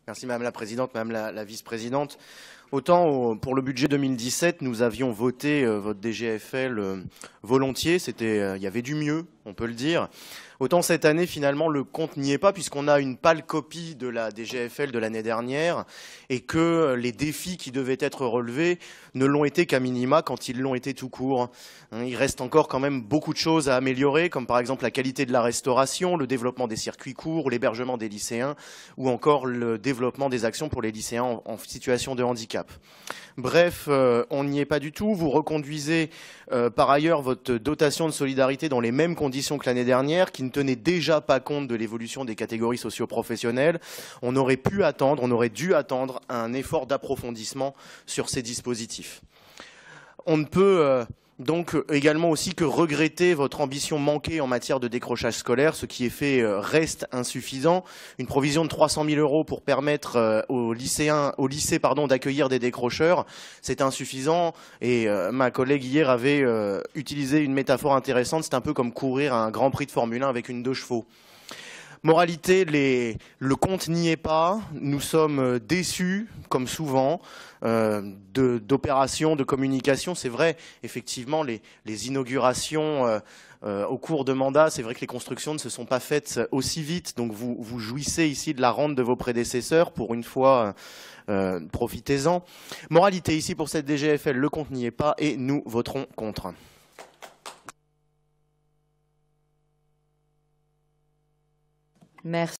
Merci Madame la Présidente, Madame la Vice-Présidente. Autant pour le budget 2017, nous avions voté votre DGFL volontiers, il y avait du mieux, on peut le dire. Autant cette année, finalement, le compte n'y est pas puisqu'on a une pâle copie de la DGFL de l'année dernière et que les défis qui devaient être relevés ne l'ont été qu'à minima quand ils l'ont été tout court. Il reste encore quand même beaucoup de choses à améliorer, comme par exemple la qualité de la restauration, le développement des circuits courts, l'hébergement des lycéens ou encore le développement des actions pour les lycéens en situation de handicap. Bref, on n'y est pas du tout. Vous reconduisez par ailleurs votre dotation de solidarité dans les mêmes conditions que l'année dernière, qui ne tenait déjà pas compte de l'évolution des catégories socio-professionnelles. On aurait dû attendre un effort d'approfondissement sur ces dispositifs. On ne peut donc également aussi que regretter votre ambition manquée en matière de décrochage scolaire. Ce qui est fait reste insuffisant. Une provision de 300 000 € pour permettre au lycée d'accueillir des décrocheurs, c'est insuffisant. Et ma collègue hier avait utilisé une métaphore intéressante. C'est un peu comme courir un Grand Prix de Formule 1 avec une 2 chevaux. Moralité, le compte n'y est pas. Nous sommes déçus, comme souvent, d'opérations de communication. C'est vrai, effectivement, les inaugurations au cours de mandat, c'est vrai que les constructions ne se sont pas faites aussi vite. Donc vous jouissez ici de la rente de vos prédécesseurs. Pour une fois, profitez-en. Moralité, ici pour cette DGFL, le compte n'y est pas et nous voterons contre. Merci.